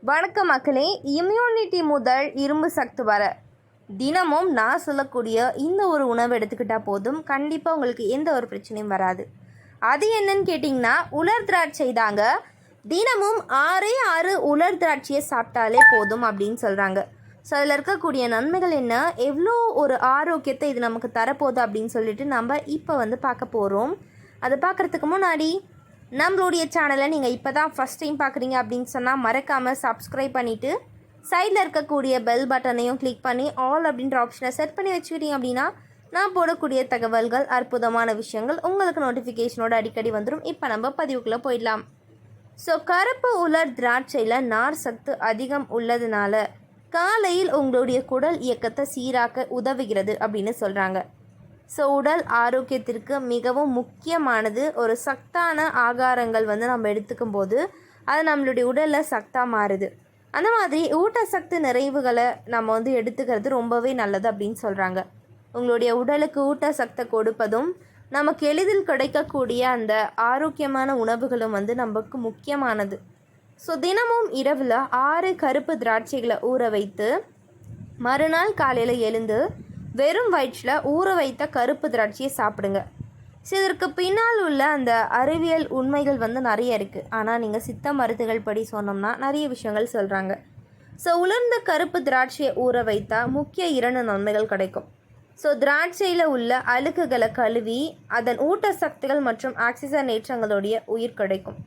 வணக்கம் மக்களே. இம்யூனிட்டி முதல் இரும்பு சக்தி வர தினமும் நான் சொல்லக்கூடிய இந்த ஒரு உணவு எடுத்துக்கிட்டால் போதும், கண்டிப்பாக உங்களுக்கு எந்த ஒரு பிரச்சனையும் வராது. அது என்னன்னு கேட்டிங்கன்னா, உலர் திராட்சை தாங்க. தினமும் 6 உலர் திராட்சையை சாப்பிட்டாலே போதும் அப்படின்னு சொல்கிறாங்க. ஸோ அதில் இருக்கக்கூடிய நன்மைகள் என்ன, எவ்வளோ ஒரு ஆரோக்கியத்தை இது நமக்கு தரப்போகுது அப்படின்னு சொல்லிட்டு நம்ம இப்போ பார்க்க போகிறோம். அதை பார்க்குறதுக்கு முன்னாடி நம்மளுடைய சேனலை நீங்கள் இப்போ தான் ஃபஸ்ட் டைம் பார்க்குறீங்க அப்படின்னு சொன்னால் மறக்காமல் சப்ஸ்கிரைப் பண்ணிவிட்டு சைடில் இருக்கக்கூடிய பெல் பட்டனையும் கிளிக் பண்ணி ஆல் அப்படின்ற ஆப்ஷனை செட் பண்ணி வச்சுக்கிட்டீங்க அப்படின்னா நான் போடக்கூடிய தகவல்கள், அற்புதமான விஷயங்கள் உங்களுக்கு நோட்டிஃபிகேஷனோட அடிக்கடி வந்துடும். இப்போ நம்ம பதிவுக்குள்ளே போயிடலாம். ஸோ கருப்பு உலர் திராட்சையில் நார் சத்து அதிகம் உள்ளதுனால காலையில் உங்களுடைய குடல் இயக்கத்தை சீராக்க உதவுகிறது அப்படின்னு சொல்கிறாங்க. ஸோ உடல் ஆரோக்கியத்திற்கு மிகவும் முக்கியமானது. ஒரு சத்தான ஆகாரங்கள் நம்ம எடுத்துக்கும் போது அது நம்மளுடைய உடலில் சத்தாக மாறுது. அந்த மாதிரி ஊட்டச்சத்து நிறைவுகளை நம்ம எடுத்துக்கிறது ரொம்பவே நல்லது அப்படின்னு சொல்கிறாங்க. உங்களுடைய உடலுக்கு ஊட்டச்சத்தை கொடுப்பதும் நமக்கு எளிதில் கிடைக்கக்கூடிய அந்த ஆரோக்கியமான உணவுகளும் நமக்கு முக்கியமானது. ஸோ தினமும் இரவில் 6 கருப்பு திராட்சைகளை ஊற வைத்து மறுநாள் காலையில் எழுந்து வெறும் வயிற்றில் ஊற வைத்த கருப்பு திராட்சையை சாப்பிடுங்க. ஸோ இதற்கு பின்னால் உள்ள அந்த அறிவியல் உண்மைகள் நிறைய இருக்குது. ஆனால் நீங்கள் சித்த மருத்துகள் படி சொன்னோம்னா நிறைய விஷயங்கள் சொல்கிறாங்க. ஸோ உலர்ந்த கருப்பு திராட்சையை ஊற வைத்தால் முக்கிய 2 நன்மைகள் கிடைக்கும். ஸோ திராட்சையில் உள்ள அழுக்குகளை கழுவி அதன் ஊட்டச்சத்துகள் மற்றும் ஆக்சிஜனேற்றங்களுடைய உயிர் கிடைக்கும்.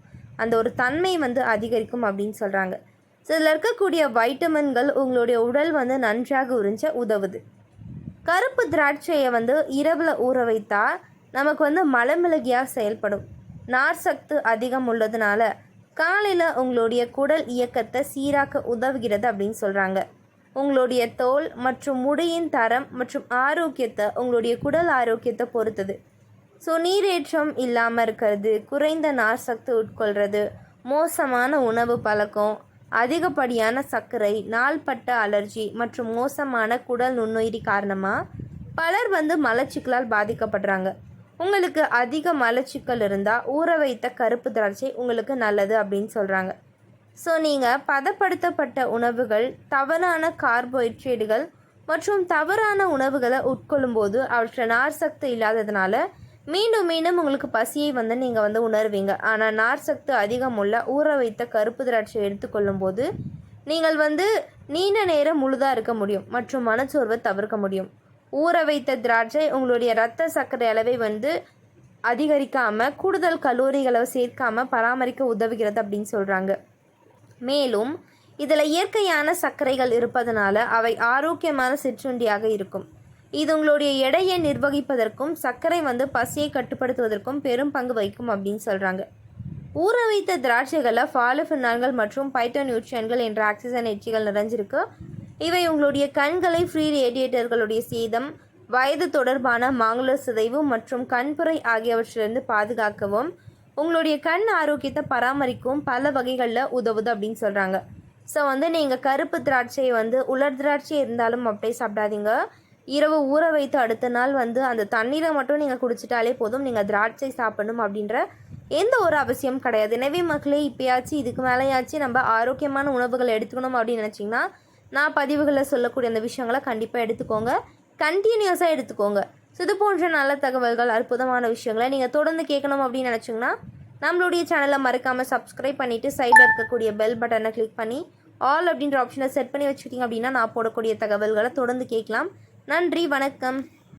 அந்த ஒரு தன்மை அதிகரிக்கும் அப்படின்னு சொல்கிறாங்க. ஸோ இதில் இருக்கக்கூடிய வைட்டமின்கள் உங்களுடைய உடல் நன்றாக உறிஞ்ச உதவுது. கருப்பு திராட்சையை இரவில் ஊற வைத்தால் நமக்கு மலமிளகியாக செயல்படும். நார் சத்து அதிகம் உள்ளதுனால காலையில் உங்களுடைய குடல் இயக்கத்தை சீராக்க உதவுகிறது அப்படின்னு சொல்கிறாங்க. உங்களுடைய தோல் மற்றும் முடியின் தரம் மற்றும் ஆரோக்கியத்தை உங்களுடைய குடல் ஆரோக்கியத்தை பொறுத்தது. ஸோ நீரேற்றம் இல்லாமல் இருக்கிறது, குறைந்த நார் சத்து உட்கொள்கிறது, மோசமான உணவு பழக்கம், அதிகப்படியான சர்க்கரை, நாள்பட்ட அலர்ஜி மற்றும் மோசமான குடல் நுண்ணுயிரி காரணமாக பலர் மலச்சிக்கலால் பாதிக்கப்படுறாங்க. உங்களுக்கு அதிக மலச்சிக்கல் இருந்தால் ஊற வைத்த கருப்பு திராட்சை உங்களுக்கு நல்லது அப்படின்னு சொல்கிறாங்க. ஸோ நீங்கள் பதப்படுத்தப்பட்ட உணவுகள், தவறான கார்போஹைட்ரேட்டுகள் மற்றும் தவறான உணவுகளை உட்கொள்ளும்போது அவற்றை நார் சத்து இல்லாததுனால மீண்டும் மீண்டும் உங்களுக்கு பசியை நீங்கள் உணர்வீங்க. ஆனால் நார் சத்து அதிகம் உள்ள ஊற வைத்த கருப்பு திராட்சை எடுத்துக்கொள்ளும் போது நீங்கள் நீண்ட நேரம் முழுதாக இருக்க முடியும் மற்றும் மனச்சோர்வை தவிர்க்க முடியும். ஊற வைத்த திராட்சை உங்களுடைய இரத்த சர்க்கரை அளவை அதிகரிக்காமல் கூடுதல் கலோரிகளை சேர்க்காமல் பராமரிக்க உதவுகிறது அப்படின்னு சொல்கிறாங்க. மேலும் இதில் இயற்கையான சர்க்கரைகள் இருப்பதனால அவை ஆரோக்கியமான சிற்றுண்டியாக இருக்கும். இது உங்களுடைய எடையை நிர்வகிப்பதற்கும் சர்க்கரை பசியை கட்டுப்படுத்துவதற்கும் பெரும் பங்கு வகிக்கும் அப்படின்னு சொல்கிறாங்க. ஊற வைத்த திராட்சைகளில் பாலிஃபினால்கள் மற்றும் பைட்டோநியூட்ரியன்கள் என்ற ஆக்சிஜனேற்றிகள் நிறைஞ்சிருக்கு. இவை உங்களுடைய கண்களை ஃப்ரீ ரேடியேட்டர்களுடைய சேதம், வயது தொடர்பான மாங்குலர் சிதைவு மற்றும் கண்புரை ஆகியவற்றிலிருந்து பாதுகாக்கவும் உங்களுடைய கண் ஆரோக்கியத்தை பராமரிக்கவும் பல வகைகளில் உதவுது அப்படின்னு சொல்கிறாங்க. ஸோ நீங்கள் கருப்பு திராட்சையை உலர் திராட்சை இருந்தாலும் அப்படியே சாப்பிடாதீங்க. இரவு ஊற வைத்து அடுத்த நாள் அந்த தண்ணீரை மட்டும் நீங்கள் குடிச்சிட்டாலே போதும். நீங்கள் திராட்சை சாப்பிடணும் அப்படின்ற எந்த ஒரு அவசியம் கிடையாது. எனவே மக்களே, இப்போயாச்சும் இதுக்கு மேலேயாச்சும் நம்ம ஆரோக்கியமான உணவுகளை எடுத்துக்கணும் அப்படின்னு நினச்சிங்கன்னா நான் பதிவுகளில் சொல்லக்கூடிய அந்த விஷயங்களை கண்டிப்பாக எடுத்துக்கோங்க, கண்டினியூஸாக எடுத்துக்கோங்க. ஸோ இது போன்ற நல்ல தகவல்கள், அற்புதமான விஷயங்களை நீங்கள் தொடர்ந்து கேட்கணும் அப்படின்னு நினச்சிங்கன்னா நம்மளுடைய சேனலை மறக்காமல் சப்ஸ்கிரைப் பண்ணிவிட்டு சைடில் இருக்கக்கூடிய பெல் பட்டனை கிளிக் பண்ணி ஆல் அப்படின்ற ஆப்ஷனை செட் பண்ணி வச்சுக்கிட்டிங்க அப்படின்னா நான் போடக்கூடிய தகவல்களை தொடர்ந்து கேட்கலாம். நன்றி, வணக்கம்.